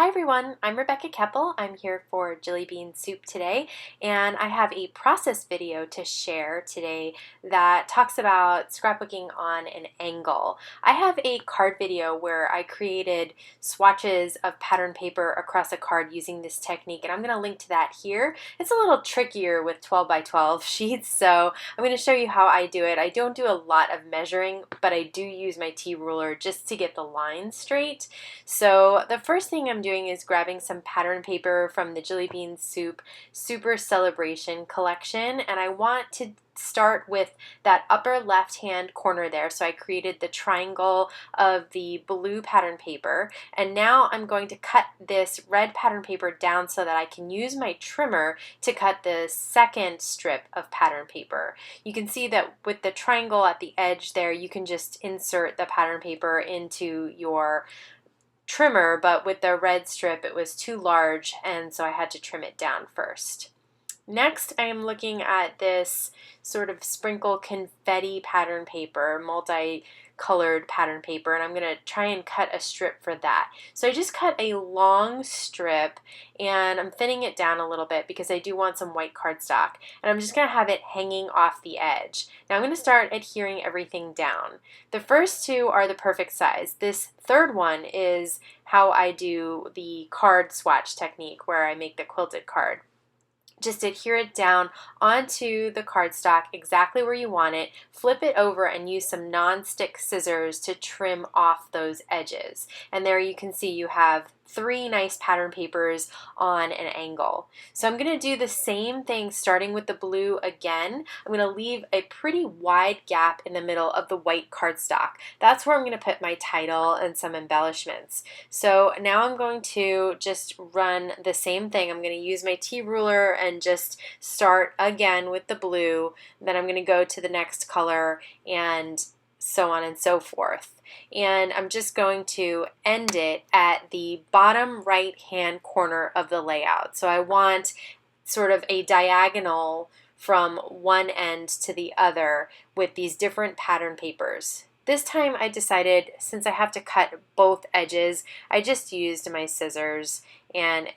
Hi everyone, I'm Rebecca Keppel. I'm here for Jillibean Soup today, and I have a process video to share today that talks about scrapbooking on an angle. I have a card video where I created swatches of pattern paper across a card using this technique, and I'm going to link to that here. It's a little trickier with 12 by 12 sheets, so I'm going to show you how I do it. I don't do a lot of measuring, but I do use my T-ruler just to get the lines straight. So the first thing I'm doing is grabbing some pattern paper from the Jillibean Soup Souper Celebration collection, and I want to start with that upper left hand corner there. So I created the triangle of the blue pattern paper, and now I'm going to cut this red pattern paper down so that I can use my trimmer to cut the second strip of pattern paper. You can see that with the triangle at the edge there, you can just insert the pattern paper into your trimmer, but with the red strip it was too large, and so I had to trim it down first. Next, I am looking at this sort of sprinkle confetti pattern paper, multi-colored pattern paper, and I'm going to try and cut a strip for that. So I just cut a long strip, and I'm thinning it down a little bit because I do want some white cardstock, and I'm just going to have it hanging off the edge. Now I'm going to start adhering everything down. The first two are the perfect size. This third one is how I do the card swatch technique where I make the quilted card. Just adhere it down onto the cardstock exactly where you want it, flip it over, and use some non-stick scissors to trim off those edges. And there you can see you have three nice pattern papers on an angle. So I'm going to do the same thing starting with the blue again. I'm going to leave a pretty wide gap in the middle of the white cardstock. That's where I'm going to put my title and some embellishments. So now I'm going to just run the same thing. I'm going to use my T-ruler and just start again with the blue. Then I'm going to go to the next color and so on and so forth. And I'm just going to end it at the bottom right hand corner of the layout. So I want sort of a diagonal from one end to the other with these different pattern papers. This time I decided, since I have to cut both edges, I just used my scissors, and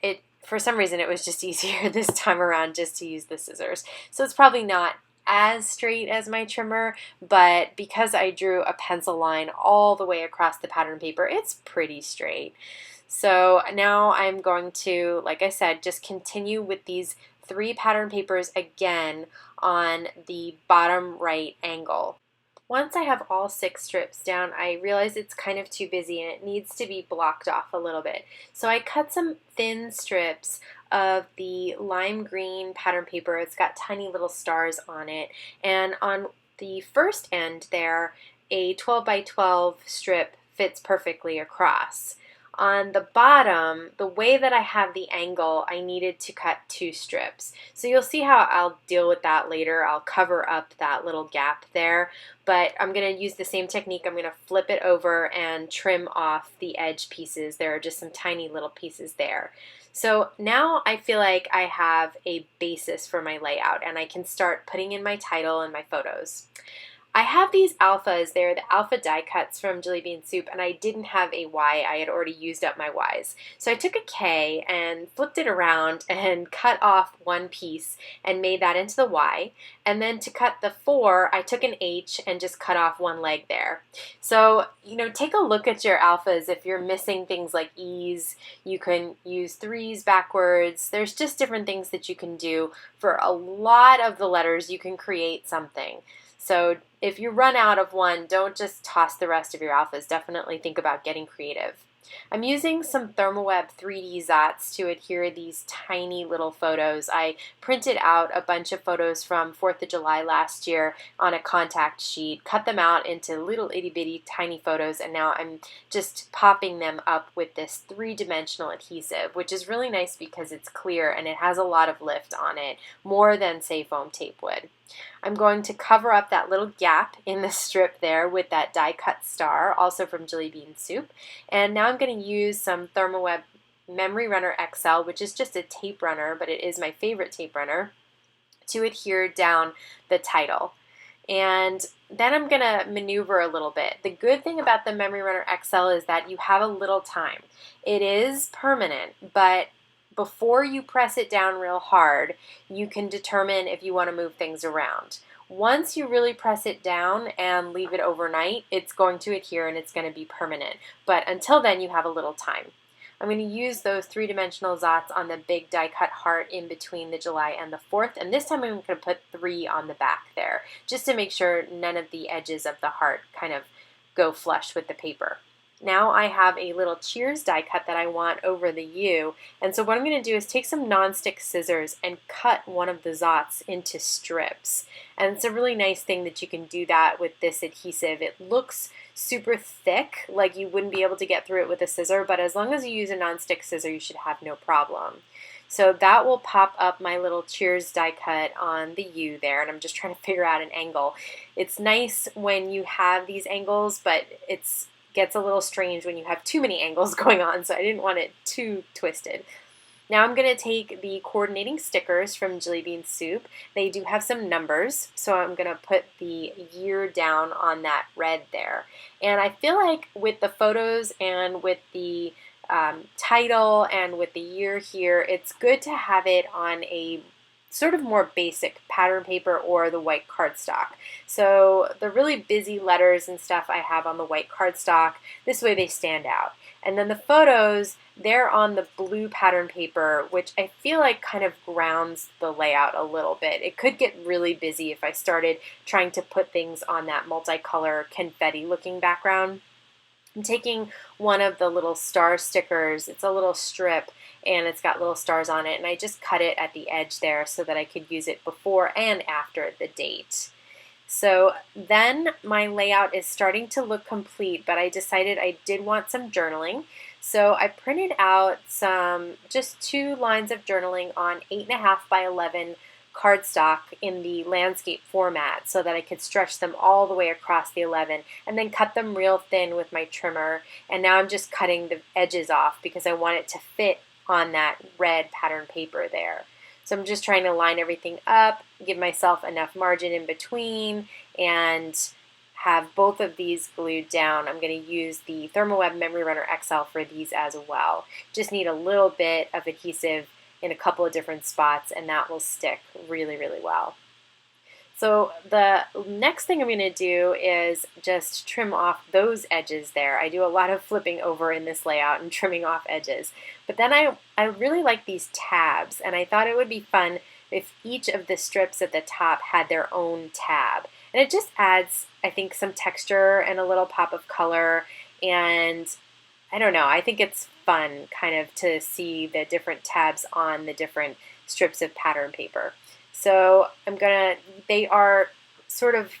for some reason it was just easier this time around just to use the scissors. So it's probably not as straight as my trimmer, but because I drew a pencil line all the way across the pattern paper, it's pretty straight. So now I'm going to, like I said, just continue with these three pattern papers again on the bottom right angle. Once I have all 6 strips down, I realize it's kind of too busy and it needs to be blocked off a little bit. So I cut some thin strips of the lime green pattern paper. It's got tiny little stars on it, and on the first end there, a 12 by 12 strip fits perfectly across. On the bottom, the way that I have the angle, I needed to cut 2 strips. So you'll see how I'll deal with that later. I'll cover up that little gap there, but I'm going to use the same technique. I'm going to flip it over and trim off the edge pieces. There are just some tiny little pieces there. So now I feel like I have a basis for my layout, and I can start putting in my title and my photos. I have these alphas. They're the alpha die cuts from Jillibean Soup, and I didn't have a Y. I had already used up my Ys. So I took a K and flipped it around and cut off one piece and made that into the Y. And then to cut the 4, I took an H and just cut off one leg there. So, take a look at your alphas. If you're missing things like E's, you can use 3's backwards. There's just different things that you can do. For a lot of the letters, you can create something. So if you run out of one, don't just toss the rest of your alphas. Definitely think about getting creative. I'm using some Thermoweb 3D Zots to adhere these tiny little photos. I printed out a bunch of photos from 4th of July last year on a contact sheet, cut them out into little itty bitty tiny photos, and now I'm just popping them up with this 3-dimensional adhesive, which is really nice because it's clear and it has a lot of lift on it, more than say foam tape would. I'm going to cover up that little gap in the strip there with that die cut star, also from Jillibean Soup. And now I'm going to use some Thermoweb Memory Runner XL, which is just a tape runner, but it is my favorite tape runner, to adhere down the title. And then I'm gonna maneuver a little bit. The good thing about the Memory Runner XL is that you have a little time. It is permanent, but before you press it down real hard, you can determine if you want to move things around. Once you really press it down and leave it overnight, it's going to adhere and it's going to be permanent. But until then, you have a little time. I'm going to use those three-dimensional Zots on the big die-cut heart in between the July and the 4th, and this time I'm going to put 3 on the back there, just to make sure none of the edges of the heart kind of go flush with the paper. Now I have a little cheers die cut that I want over the U, and so what I'm going to do is take some non-stick scissors and cut one of the Zots into strips. And it's a really nice thing that you can do that with this adhesive. It looks super thick, like you wouldn't be able to get through it with a scissor, but as long as you use a non-stick scissor, you should have no problem. So that will pop up my little cheers die cut on the U there, and I'm just trying to figure out an angle. It's nice when you have these angles, but it's gets a little strange when you have too many angles going on, so I didn't want it too twisted. Now I'm going to take the coordinating stickers from Jillibean Soup. They do have some numbers, so I'm going to put the year down on that red there. And I feel like with the photos and with the title and with the year here, it's good to have it on a sort of more basic pattern paper or the white cardstock. So the really busy letters and stuff I have on the white cardstock, this way they stand out. And then the photos, they're on the blue pattern paper, which I feel like kind of grounds the layout a little bit. It could get really busy if I started trying to put things on that multicolor confetti looking background. I'm taking one of the little star stickers, it's a little strip, and it's got little stars on it, and I just cut it at the edge there so that I could use it before and after the date. So then my layout is starting to look complete, but I decided I did want some journaling. So I printed out just 2 lines of journaling on 8.5 by 11 cardstock in the landscape format so that I could stretch them all the way across the 11 and then cut them real thin with my trimmer. And now I'm just cutting the edges off because I want it to fit on that red pattern paper there. So I'm just trying to line everything up, give myself enough margin in between, and have both of these glued down. I'm going to use the Thermoweb Memory Runner XL for these as well. Just need a little bit of adhesive in a couple of different spots, and that will stick really, really well. So the next thing I'm going to do is just trim off those edges there. I do a lot of flipping over in this layout and trimming off edges. But then I really like these tabs, and I thought it would be fun if each of the strips at the top had their own tab. And it just adds, I think, some texture and a little pop of color, and I don't know, I think it's fun kind of to see the different tabs on the different strips of pattern paper. So they are sort of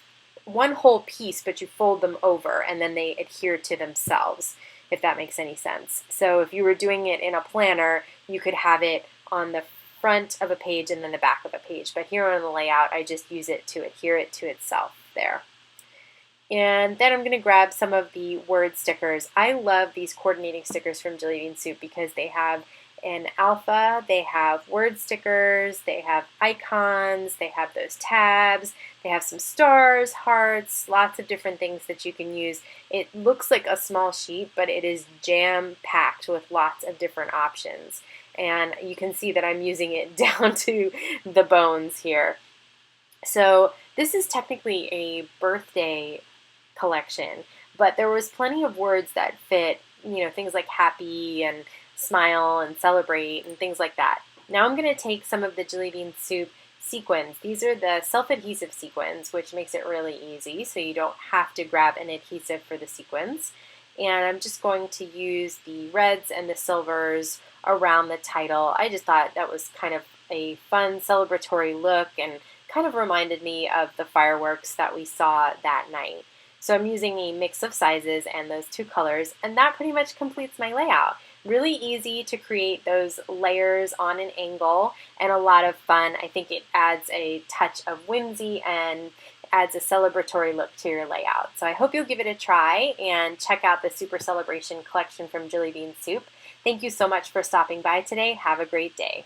one whole piece, but you fold them over and then they adhere to themselves, if that makes any sense. So if you were doing it in a planner, you could have it on the front of a page and then the back of a page. But here on the layout, I just use it to adhere it to itself there. And then I'm going to grab some of the word stickers. I love these coordinating stickers from Jillibean Soup because they have an alpha, they have word stickers, they have icons, they have those tabs, they have some stars, hearts, lots of different things that you can use. It looks like a small sheet, but it is jam-packed with lots of different options. And you can see that I'm using it down to the bones here. So this is technically a birthday collection, but there was plenty of words that fit, things like happy and smile and celebrate and things like that. Now I'm going to take some of the Jillibean Soup Sequins. These are the self-adhesive sequins, which makes it really easy, so you don't have to grab an adhesive for the sequins. And I'm just going to use the reds and the silvers around the title. I just thought that was kind of a fun celebratory look and kind of reminded me of the fireworks that we saw that night. So I'm using a mix of sizes and those 2 colors, and that pretty much completes my layout. Really easy to create those layers on an angle and a lot of fun. I think it adds a touch of whimsy and adds a celebratory look to your layout. So I hope you'll give it a try and check out the Super Celebration collection from Jillibean Soup. Thank you so much for stopping by today. Have a great day.